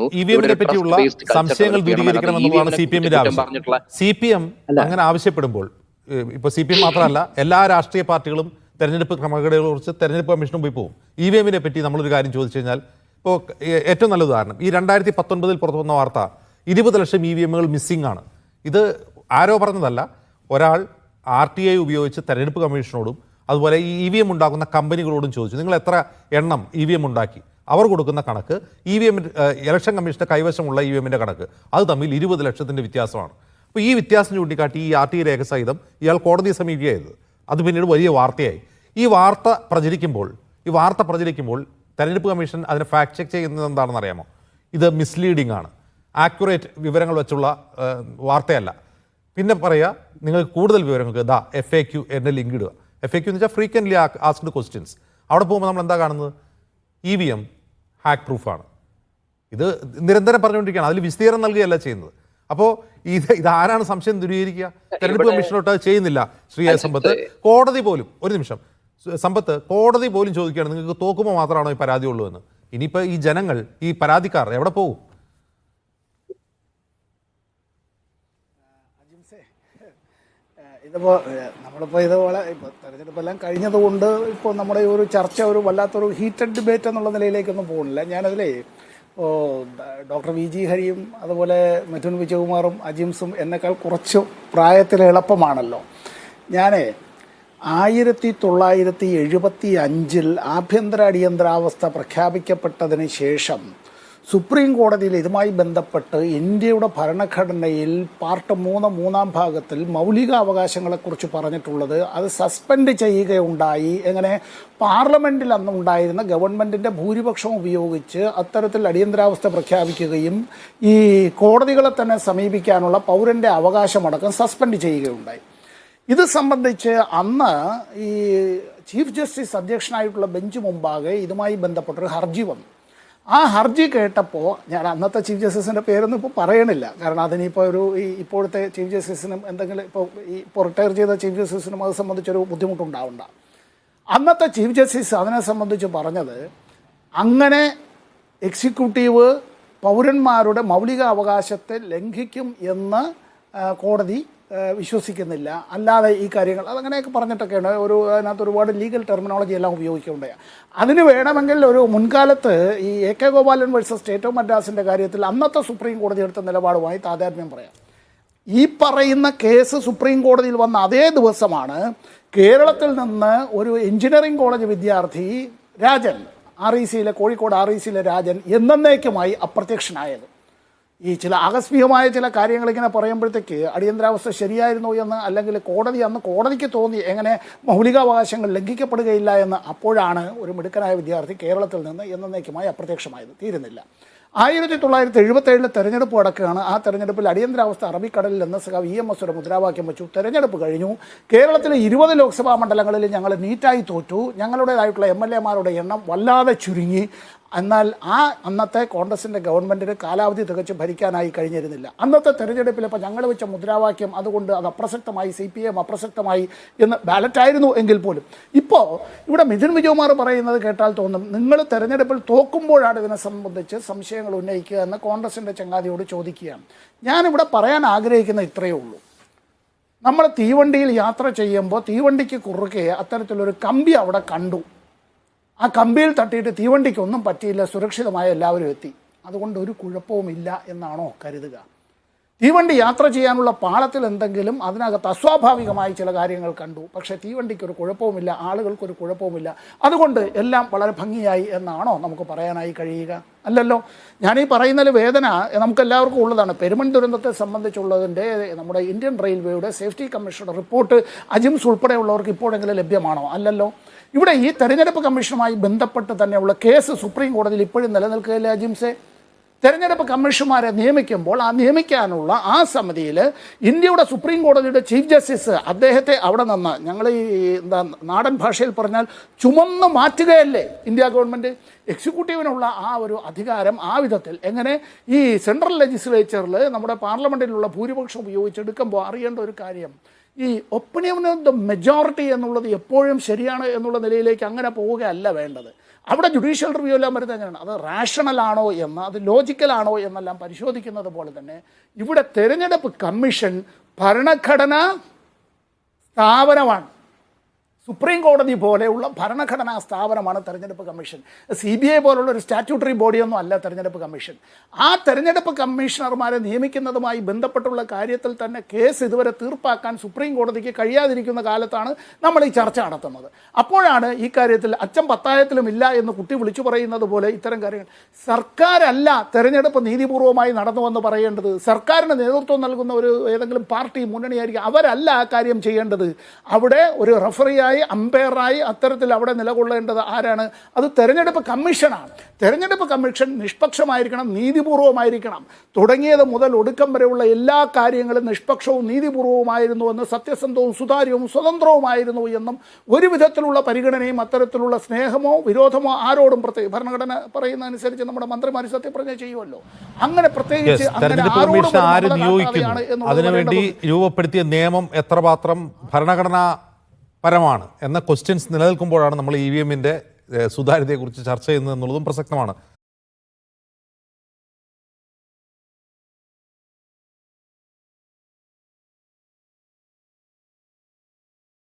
പറയുന്നു ഇവിഎമ്മിനെ പറ്റിയുള്ള സംശയങ്ങൾ ദൂരീകരിക്കണമെന്നുള്ളതാണ് സി പി എമ്മിന്റെ ആവശ്യം. സി പി എം അങ്ങനെ ആവശ്യപ്പെടുമ്പോൾ ഇപ്പോൾ സി പി എം മാത്രമല്ല എല്ലാ രാഷ്ട്രീയ പാർട്ടികളും തെരഞ്ഞെടുപ്പ് ക്രമക്കേടുകളെ കുറിച്ച് തെരഞ്ഞെടുപ്പ് കമ്മീഷനും പോയി പോകും. ഇവിഎമ്മിനെ പറ്റി നമ്മളൊരു കാര്യം ചോദിച്ചു കഴിഞ്ഞാൽ ഇപ്പോൾ ഏറ്റവും നല്ല ഉദാഹരണം ഈ 2019 പുറത്തു വന്ന വാർത്ത 20 ലക്ഷം ഇവിഎമ്മുകൾ മിസ്സിംഗ് ആണ്. ഇത് ആരോ പറഞ്ഞതല്ല, ഒരാൾ RTI ഉപയോഗിച്ച് തെരഞ്ഞെടുപ്പ് കമ്മീഷനോടും അതുപോലെ ഈ ഇവിഎം ഉണ്ടാക്കുന്ന കമ്പനികളോടും ചോദിച്ചു, നിങ്ങൾ എത്ര എണ്ണം ഇവിഎം ഉണ്ടാക്കി? അവർ കൊടുക്കുന്ന കണക്ക് ഇവിഎം ഇലക്ഷൻ കമ്മീഷന്റെ കൈവശമുള്ള ഇവിഎമ്മിന്റെ കണക്ക് അത് തമ്മിൽ 20 ലക്ഷത്തിന്റെ വ്യത്യാസമാണ്. അപ്പോൾ ഈ വ്യത്യാസം ചൂണ്ടിക്കാട്ടി ഈ RTI രേഖ സഹിതം ഇയാൾ കോടതിയെ സമീപിക്കുകയായത്. അത് പിന്നീട് വലിയ വാർത്തയായി. ഈ വാർത്ത പ്രചരിക്കുമ്പോൾ തെരഞ്ഞെടുപ്പ് കമ്മീഷൻ അതിനെ ഫാക്ട് ചെക്ക് ചെയ്യുന്നത് എന്താണെന്ന് അറിയാമോ? ഇത് മിസ്ലീഡിംഗ് ആണ്, ആക്യുറേറ്റ് വിവരങ്ങൾ വെച്ചുള്ള വാർത്തയല്ല. പിന്നെ പറയുക, നിങ്ങൾക്ക് കൂടുതൽ വിവരങ്ങൾക്ക് FAQ എന്നെ ലിങ്ക് ഇടുക. FAQ എന്ന് വെച്ചാൽ ഫ്രീക്വൻ്റ്ലി ആസ്ക്ഡ് ക്വസ്റ്റ്യൻസ്. അവിടെ പോകുമ്പോൾ നമ്മൾ എന്താ കാണുന്നത്? EVM ഹാക്ക് പ്രൂഫാണ്. ഇത് നിരന്തരം പറഞ്ഞുകൊണ്ടിരിക്കുകയാണ്, അതിൽ വിസ്തീർണം നൽകുകയല്ല ചെയ്യുന്നത്. അപ്പോൾ ഇതാരാണ് സംശയം ദൂരീകരിക്കുക? തെരഞ്ഞെടുപ്പ് കമ്മീഷനോട്ട് ചെയ്യുന്നില്ല. ശ്രീ സമ്പത്ത്, കോടതി പോലും ഒരു നിമിഷം സമ്പത്ത് കോടതി പോലും ചോദിക്കുകയാണ്, നിങ്ങൾക്ക് തോക്കുമ്പോൾ മാത്രമാണോ ഈ പരാതി ഉള്ളൂ എന്ന്. ഇനിയിപ്പോൾ ഈ ജനങ്ങൾ, ഈ പരാതിക്കാർ എവിടെ പോകും? ഇതിപ്പോൾ നമ്മളിപ്പോൾ ഇതുപോലെ ഇപ്പോൾ തെരഞ്ഞെടുപ്പെല്ലാം കഴിഞ്ഞതുകൊണ്ട് ഇപ്പോൾ നമ്മുടെ ഒരു ചർച്ച ഒരു വല്ലാത്തൊരു ഹീറ്റഡ് ഡിബേറ്റ് എന്നുള്ള നിലയിലേക്കൊന്നും പോകുന്നില്ല. ഞാനതിലേ ഡോക്ടർ VG ഹരിയും അതുപോലെ മിഥുൻ വിജയകുമാറും അജിംസും എന്നെക്കാൾ കുറച്ച് പ്രായത്തിൽ എളുപ്പമാണല്ലോ. ഞാൻ 1975 ആഭ്യന്തര അടിയന്തരാവസ്ഥ പ്രഖ്യാപിക്കപ്പെട്ടതിന് ശേഷം സുപ്രീം കോടതിയിൽ ഇതുമായി ബന്ധപ്പെട്ട് ഇന്ത്യയുടെ ഭരണഘടനയിൽ പാർട്ട് 3 മൂന്നാം ഭാഗത്തിൽ മൗലികാവകാശങ്ങളെക്കുറിച്ച് പറഞ്ഞിട്ടുള്ളത് അത് സസ്പെൻഡ് ചെയ്യുകയുണ്ടായി. എങ്ങനെ? പാർലമെൻറ്റിൽ അന്നുണ്ടായിരുന്ന ഗവൺമെൻറ്റിൻ്റെ ഭൂരിപക്ഷം ഉപയോഗിച്ച് അത്തരത്തിൽ അടിയന്തരാവസ്ഥ പ്രഖ്യാപിക്കുകയും ഈ കോടതികളെ തന്നെ സമീപിക്കാനുള്ള പൗരൻ്റെ അവകാശമടക്കം സസ്പെൻഡ് ചെയ്യുകയുണ്ടായി. ഇത് സംബന്ധിച്ച് അന്ന് ഈ ചീഫ് ജസ്റ്റിസ് അധ്യക്ഷനായിട്ടുള്ള ബെഞ്ച് മുമ്പാകെ ഇതുമായി ബന്ധപ്പെട്ടൊരു ഹർജി വന്നു. ആ ഹർജി കേട്ടപ്പോൾ ഞാൻ അന്നത്തെ ചീഫ് ജസ്റ്റിസിൻ്റെ പേരൊന്നും ഇപ്പോൾ പറയണില്ല, കാരണം അതിനിപ്പോൾ ഇപ്പോഴത്തെ ചീഫ് ജസ്റ്റിസിനും എന്തെങ്കിലും ഇപ്പോൾ റിട്ടയർ ചെയ്ത ചീഫ് ജസ്റ്റിസിനും അത് സംബന്ധിച്ചൊരു ബുദ്ധിമുട്ടുണ്ടാവണ്ട. അന്നത്തെ ചീഫ് ജസ്റ്റിസ് അതിനെ സംബന്ധിച്ച് പറഞ്ഞത്, അങ്ങനെ എക്സിക്യൂട്ടീവ് പൗരന്മാരുടെ മൗലികാവകാശത്തെ ലംഘിക്കും എന്ന് കോടതി വിശ്വസിക്കുന്നില്ല, അല്ലാതെ ഈ കാര്യങ്ങൾ അതങ്ങനെയൊക്കെ പറഞ്ഞിട്ടൊക്കെയാണ്. അതിനകത്ത് ഒരുപാട് ലീഗൽ ടെർമിനോളജി എല്ലാം ഉപയോഗിക്കുകയുണ്ടായി. അതിന് വേണമെങ്കിൽ ഒരു മുൻകാലത്ത് ഈ AK Gopalan versus state of മദ്രാസിൻ്റെ കാര്യത്തിൽ അന്നത്തെ സുപ്രീം കോടതി എടുത്ത നിലപാടുമായി താതാത്മ്യം പറയാം. ഈ പറയുന്ന കേസ് സുപ്രീം കോടതിയിൽ വന്ന അതേ ദിവസമാണ് കേരളത്തിൽ നിന്ന് ഒരു എഞ്ചിനീയറിംഗ് കോളേജ് വിദ്യാർത്ഥി രാജൻ, കോഴിക്കോട് RECയിലെ രാജൻ എന്നേക്കുമായി അപ്രത്യക്ഷനായത്. ഈ ചില ആകസ്മികമായ ചില കാര്യങ്ങളിങ്ങനെ പറയുമ്പോഴത്തേക്ക് അടിയന്തരാവസ്ഥ ശരിയായിരുന്നു എന്ന്, അല്ലെങ്കിൽ കോടതിക്ക് തോന്നി എങ്ങനെ മൗലികാവകാശങ്ങൾ ലംഘിക്കപ്പെടുകയില്ല എന്ന്. അപ്പോഴാണ് ഒരു മിടുക്കനായ വിദ്യാർത്ഥി കേരളത്തിൽ നിന്ന് എന്നേക്കുമായി അപ്രത്യക്ഷമായത്. തീരുന്നില്ല. 1977 തെരഞ്ഞെടുപ്പ് നടക്കുകയാണ്. ആ തെരഞ്ഞെടുപ്പിൽ അടിയന്തരാവസ്ഥ അറബിക്കടലിൽ എന്ന് EMS ഒരു മുദ്രാവാക്യം വെച്ചു. തെരഞ്ഞെടുപ്പ് കഴിഞ്ഞു. കേരളത്തിലെ 20 ലോക്സഭാ മണ്ഡലങ്ങളിൽ ഞങ്ങൾ നീറ്റായി തോറ്റു. ഞങ്ങളുടേതായിട്ടുള്ള MLA മാരുടെ എണ്ണം വല്ലാതെ ചുരുങ്ങി. എന്നാൽ അന്നത്തെ കോൺഗ്രസിൻ്റെ ഗവൺമെൻറ്റിന് കാലാവധി തികച്ച് ഭരിക്കാനായി കഴിഞ്ഞിരുന്നില്ല. അന്നത്തെ തെരഞ്ഞെടുപ്പിൽ ഇപ്പോൾ ഞങ്ങൾ വെച്ച മുദ്രാവാക്യം അതുകൊണ്ട് അത് അപ്രസക്തമായി, CPM അപ്രസക്തമായി എന്ന് ബാലറ്റായിരുന്നു എങ്കിൽ പോലും ഇപ്പോൾ ഇവിടെ മിഥുൻ വിജയകുമാർ പറയുന്നത് കേട്ടാൽ തോന്നും, നിങ്ങൾ തെരഞ്ഞെടുപ്പിൽ തോക്കുമ്പോഴാണ് ഇതിനെ സംബന്ധിച്ച് സംശയങ്ങൾ ഉന്നയിക്കുക എന്ന് കോൺഗ്രസിൻ്റെ ചങ്ങാതിയോട് ചോദിക്കുകയാണ്. ഞാനിവിടെ പറയാൻ ആഗ്രഹിക്കുന്ന ഇത്രയേ ഉള്ളൂ. നമ്മൾ തീവണ്ടിയിൽ യാത്ര ചെയ്യുമ്പോൾ തീവണ്ടിക്ക് കുറുകെ അത്തരത്തിലൊരു കമ്പി അവിടെ കണ്ടു. ആ കമ്പിയിൽ തട്ടിയിട്ട് തീവണ്ടിക്കൊന്നും പറ്റിയില്ല, സുരക്ഷിതമായ എല്ലാവരും എത്തി. അതുകൊണ്ട് ഒരു കുഴപ്പവുമില്ല എന്നാണോ കരുതുക? തീവണ്ടി യാത്ര ചെയ്യാനുള്ള പാളത്തിൽ എന്തെങ്കിലും അതിനകത്ത് അസ്വാഭാവികമായി ചില കാര്യങ്ങൾ കണ്ടു, പക്ഷേ തീവണ്ടിക്കൊരു കുഴപ്പവുമില്ല, ആളുകൾക്കൊരു കുഴപ്പവുമില്ല, അതുകൊണ്ട് എല്ലാം വളരെ ഭംഗിയായി എന്നാണോ നമുക്ക് പറയാനായി കഴിയുക? അല്ലല്ലോ. ഞാനീ പറയുന്നതിൽ വേദന നമുക്കെല്ലാവർക്കും ഉള്ളതാണ്. പെരുമൺ ദുരന്തത്തെ സംബന്ധിച്ചുള്ളതിൻ്റെ നമ്മുടെ ഇന്ത്യൻ റെയിൽവേയുടെ സേഫ്റ്റി കമ്മീഷനുടെ റിപ്പോർട്ട് അജിംസ് ഉൾപ്പെടെയുള്ളവർക്ക് ഇപ്പോഴെങ്കിലും ലഭ്യമാണോ? അല്ലല്ലോ. ഇവിടെ ഈ തെരഞ്ഞെടുപ്പ് കമ്മീഷനുമായി ബന്ധപ്പെട്ട് തന്നെയുള്ള കേസ് സുപ്രീം കോടതിയിൽ ഇപ്പോഴും നിലനിൽക്കുകയില്ല. അജിംസെ, തെരഞ്ഞെടുപ്പ് കമ്മീഷന്മാരെ നിയമിക്കുമ്പോൾ ആ നിയമിക്കാനുള്ള ആ സമിതിയിൽ ഇന്ത്യയുടെ സുപ്രീം കോടതിയുടെ ചീഫ് ജസ്റ്റിസ് അദ്ദേഹത്തെ അവിടെ നിന്ന് ഞങ്ങൾ നാടൻ ഭാഷയിൽ പറഞ്ഞാൽ ചുമന്ന് മാറ്റുകയല്ലേ ഇന്ത്യ ഗവൺമെൻറ്. എക്സിക്യൂട്ടീവിനുള്ള ആ ഒരു അധികാരം ആ വിധത്തിൽ എങ്ങനെ ഈ സെൻട്രൽ ലെജിസ്ലേച്ചറിൽ നമ്മുടെ പാർലമെൻറ്റിലുള്ള ഭൂരിപക്ഷം ഉപയോഗിച്ചെടുക്കുമ്പോൾ അറിയേണ്ട ഒരു കാര്യം, ഈ ഒപ്പീനിയൻ ഓഫ് ദ മെജോറിറ്റി എന്നുള്ളത് എപ്പോഴും ശരിയാണ് എന്നുള്ള നിലയിലേക്ക് അങ്ങനെ പോവുകയല്ല വേണ്ടത്. അവിടെ ജുഡീഷ്യൽ റിവ്യൂ എല്ലാം വരുന്നത് എങ്ങനെയാണ്? അത് റാഷണൽ ആണോ എന്ന്, അത് ലോജിക്കലാണോ എന്നെല്ലാം പരിശോധിക്കുന്നത് പോലെ തന്നെ ഇവിടെ തെരഞ്ഞെടുപ്പ് കമ്മീഷൻ ഭരണഘടനാ സ്ഥാപനമാണ്. സുപ്രീം കോടതി പോലെയുള്ള ഭരണഘടനാ സ്ഥാപനമാണ് തെരഞ്ഞെടുപ്പ് കമ്മീഷൻ. CBI പോലുള്ള ഒരു സ്റ്റാറ്റ്യൂട്ടറി ബോഡിയൊന്നും അല്ല തെരഞ്ഞെടുപ്പ് കമ്മീഷൻ. ആ തെരഞ്ഞെടുപ്പ് കമ്മീഷണർമാരെ നിയമിക്കുന്നതുമായി ബന്ധപ്പെട്ടുള്ള കാര്യത്തിൽ തന്നെ കേസ് ഇതുവരെ തീർപ്പാക്കാൻ സുപ്രീം കോടതിക്ക് കഴിയാതിരിക്കുന്ന കാലത്താണ് നമ്മൾ ഈ ചർച്ച നടത്തുന്നത്. അപ്പോഴാണ് ഈ കാര്യത്തിൽ അച്ഛൻ പത്തായത്തിലും ഇല്ല എന്ന് കുട്ടി വിളിച്ചു പറയുന്നത് പോലെ ഇത്തരം കാര്യങ്ങൾ സർക്കാരല്ല തെരഞ്ഞെടുപ്പ് നീതിപൂർവമായി നടന്നുവെന്ന് പറയേണ്ടത്. സർക്കാരിന് നേതൃത്വം നൽകുന്ന ഒരു ഏതെങ്കിലും പാർട്ടി മുന്നണിയായിരിക്കും, അവരല്ല ആ കാര്യം ചെയ്യേണ്ടത്. അവിടെ ഒരു റഫറിയായി അമ്പയറായി അത്തരത്തിൽ അവിടെ നിലകൊള്ളേണ്ടത് ആരാണ്? അത് തെരഞ്ഞെടുപ്പ് കമ്മീഷനാണ്. തെരഞ്ഞെടുപ്പ് കമ്മീഷൻ നിഷ്പക്ഷമായിരിക്കണം, നീതിപൂർവമായിരിക്കണം. തുടങ്ങിയത് മുതൽ ഒടുക്കം വരെയുള്ള എല്ലാ കാര്യങ്ങളും നിഷ്പക്ഷവും നീതിപൂർവമായിരുന്നുവെന്ന്, സത്യസന്ധവും സുതാര്യവും സ്വതന്ത്രവുമായിരുന്നു എന്നും ഒരു വിധത്തിലുള്ള പരിഗണനയും അത്തരത്തിലുള്ള സ്നേഹമോ വിരോധമോ ആരോടും പ്രത്യേകിച്ച് ഭരണഘടന പറയുന്ന അനുസരിച്ച് നമ്മുടെ മന്ത്രിമാർ സത്യപ്രതിജ്ഞ ചെയ്യുമല്ലോ. അങ്ങനെ പ്രത്യേകിച്ച് തെരഞ്ഞെടുപ്പ് കമ്മീഷൻ ആര് നിയോഗിക്കുന്നു, അതിനുവേണ്ടി രൂപപ്പെടുത്തിയ നിയമം എത്രമാത്രം ഭരണഘടനാ പരമാണ് എന്ന ക്വസ്റ്റ്യൻസ് നിലനിൽക്കുമ്പോഴാണ് നമ്മൾ EVM-ന്റെ സുതാര്യതയെക്കുറിച്ച് ചർച്ച ചെയ്യുന്നത് എന്നുള്ളതും പ്രസക്തമാണ്.